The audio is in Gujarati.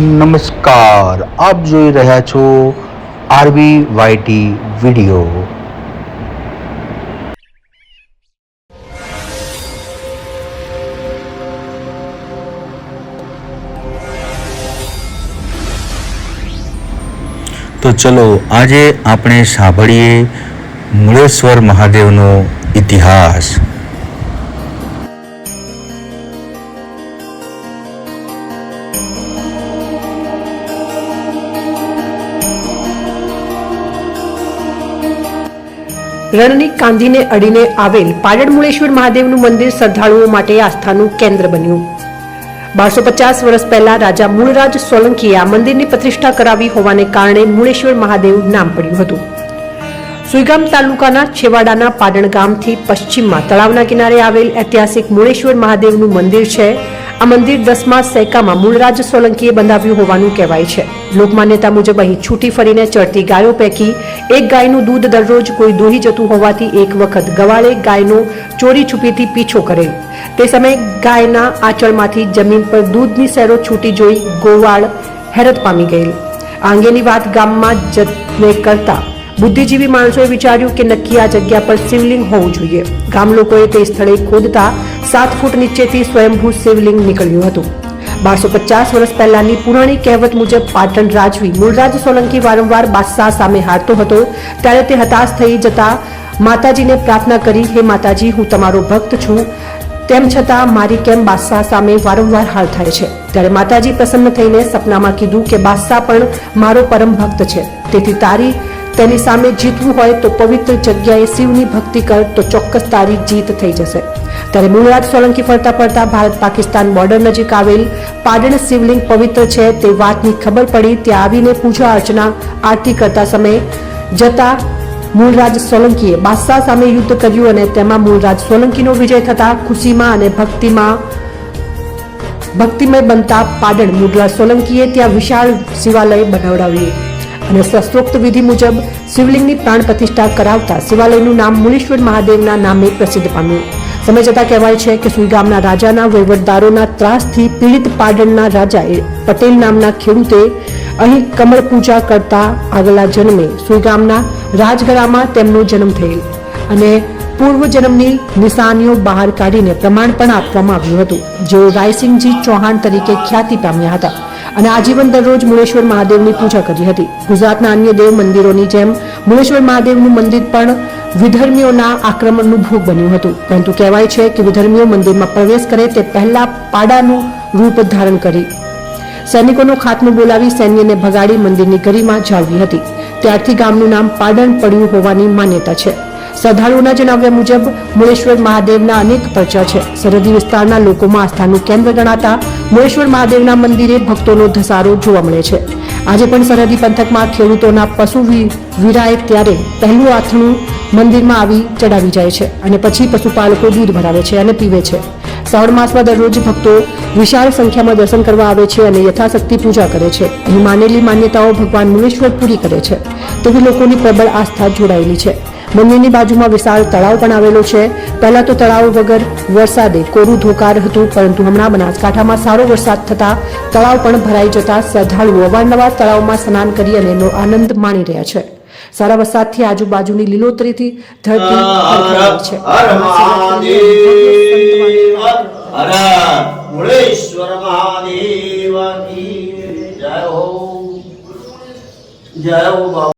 નમસ્કાર, આપ જોઈ રહ્યા છો RBYT વિડિયો। તો ચલો આજે આપણે સાંભળીએ મૂળેશ્વર મહાદેવનો ઇતિહાસ। રણની કાંધીને અડીને આવેલ પાડળ મૂળેશ્વર મહાદેવનું મંદિર શ્રદ્ધાળુઓ માટે આસ્થાનું કેન્દ્ર બન્યું। 1250 વર્ષ પહેલા રાજા મૂળરાજ સોલંકીએ આ મંદિરની પ્રતિષ્ઠા કરાવી હોવાને કારણે મૂળેશ્વર મહાદેવ નામ પડ્યું હતું। સુઈગામ તાલુકાના છેવાડાના પાડણ ગામથી પશ્ચિમમાં તળાવના કિનારે આવેલ ઐતિહાસિક મૂળેશ્વર મહાદેવનું મંદિર છે। આ મંદિર 10મા સૈકામાં મૂળરાજ સોલંકીએ બંધાવ્યું હોવાનું કહેવાય છે। લોકમાન્યતા મુજબ અહીં છૂટી ફરીને ચરતી ગાયો પૈકી એક ગાયનું દૂધ દરરોજ કોઈ દોહી જતું હોવાથી એક વખત ગવાળે ગાયનો ચોરી છુપીથી પીછો કરેલ। તે સમયે ગાયના આંચળમાંથી જમીન પર દૂધની સહેરો છૂટી જોઈ ગોવાળ હેરત પામી ગયેલ। આ અંગેની વાત ગામમાં જતને કરતા બુદ્ધિજીવી માણસોએ વિચાર્યું કે નક્કી આ જગ્યા પર શિવલિંગ હોવું જોઈએ। ગામ લોકોએ તે સ્થળે ખોદતા 7 ફૂટ નીચેથી સ્વયંભૂ શિવલિંગ નીકળ્યું હતું। 1250 વર્ષ પહેલાની પુરાણી કહેવત મુજબ પાટણ રાજવી મૂળરાજ સોલંકી વારંવાર બાદશાહ સામે હારતો હતો ત્યારે તે હતાશ થઈ જતા માતાજીને પ્રાર્થના કરી, હે માતાજી, હું તમારો ભક્ત છું, તેમ છતાં મારી કેમ બાદશાહ સામે વારંવાર હાર થાય છે? ત્યારે માતાજી પ્રસન્ન થઈને સપનામાં કીધું કે બાદશાહ પણ મારો પરમ ભક્ત છે, તેથી તેની સામે જીતવું હોય તો પવિત્ર જગ્યાએ શિવની ભક્તિ કર તો ચોક્કસ તારી જીત થઈ જશે। ત્યારે મૂળરાજ સોલંકી ફરતા ફરતા ભારત પાકિસ્તાન બોર્ડર નજીક આવેલ પાડણ શિવલિંગ પવિત્ર છે તે વાતની ખબર પડી। ત્યાં આવીને પૂજા અર્ચના આરતી કરતા સમયે જતા મૂળરાજ સોલંકીએ બાદશાહ સામે યુદ્ધ કર્યું અને તેમાં મૂળરાજ સોલંકીનો વિજય થતા ખુશીમાં અને ભક્તિમય બનતા પાડણ મૂળરાજ સોલંકીએ ત્યાં વિશાળ શિવાલય બનાવડાવ્યું અને શાસ્ત્રોક્ત વિધિ મુજબ શિવલિંગની પ્રાણ પ્રતિષ્ઠા કરાવતા શિવાલયનું નામ મૂળેશ્વર મહાદેવના નામે પ્રસિદ્ધ પામ્યું। સમય જતાં કહેવાય છે કે સુઈગામના રાજાના વહીવટદારોના ત્રાસથી પીડિત પાડળના રાજાએ પટેલ નામના ખેડૂતે અહીં કમળ પૂજા કરતા આગલા જન્મે સુઈગામના રાજગરામાં તેમનો જન્મ થયેલ અને પૂર્વ જન્મની નિશાનીઓ બહાર કાઢીને પ્રમાણ પણ આપવામાં આવ્યું હતું, જેઓ રાયસિંહજી ચૌહાણ તરીકે ખ્યાતિ પામ્યા હતા અને આજીવન દરરોજ મૂળેશ્વર મહાદેવની પૂજા કરી હતી। ગુજરાતના અન્ય દેવ મંદિરોની જેમ મૂળેશ્વર મહાદેવનું મંદિર પણ વિધર્મીઓના આક્રમણનું ભોગ બન્યું હતું, પરંતુ કહેવાય છે કે વિધર્મીઓ મંદિરમાં પ્રવેશ કરે તે પહેલા પાડાનું રૂપ ધારણ કરી સૈનિકોનો ખાત્મો બોલાવી સૈન્યને ભગાડી મંદિરની ગરિમા જાળવી હતી। ત્યારથી ગામનું નામ પાડણ પડ્યું હોવાની માન્યતા છે। શ્રદ્ધાળુઓના જણાવ્યા મુજબ મૂળેશ્વર મહાદેવના અનેક પરચા છે। સરહદી વિસ્તારના લોકોમાં આસ્થાનું કેન્દ્ર ગણાતા મૂળેશ્વર મહાદેવના મંદિરે ભક્તોનો ધસારો જોવા મળે છે। આજે પણ સરહદી પંથકમાં ખેડૂતોના પશુ વિરાય ત્યારે પહેલું આથણું મંદિરમાં આવી ચડાવી જાય છે અને પછી પશુપાલકો દૂધ ભરાવે છે અને પીવે છે। શ્રાવણ માસમાં દરરોજ ભક્તો વિશાળ સંખ્યામાં દર્શન કરવા આવે છે અને યથાશક્તિ પૂજા કરે છે। અહીં માનેલી માન્યતાઓ ભગવાન મૂળેશ્વર પૂરી કરે છે તેવી લોકોની પ્રબળ આસ્થા જોડાયેલી છે। મંદિરની બાજુમાં વિશાળ તળાવ પણ આવેલો છે। પહેલા તો તળાવ વગર વરસાદે કોરું ધોકાર હતું, પરંતુ હમણાં બનાસકાંઠામાં સારો વરસાદ થતા તળાવ પણ ભરાઈ જતા શ્રદ્ધાળુઓ અવારનવાર તળાવમાં સ્નાન કરી અને એનો આનંદ માણી રહ્યા છે। સારા વરસાદથી આજુબાજુની લીલોતરીથી ધરતી હરખાઈ છે। મૂળેશ્વર મહાદેવ કી જય હો, જય હો।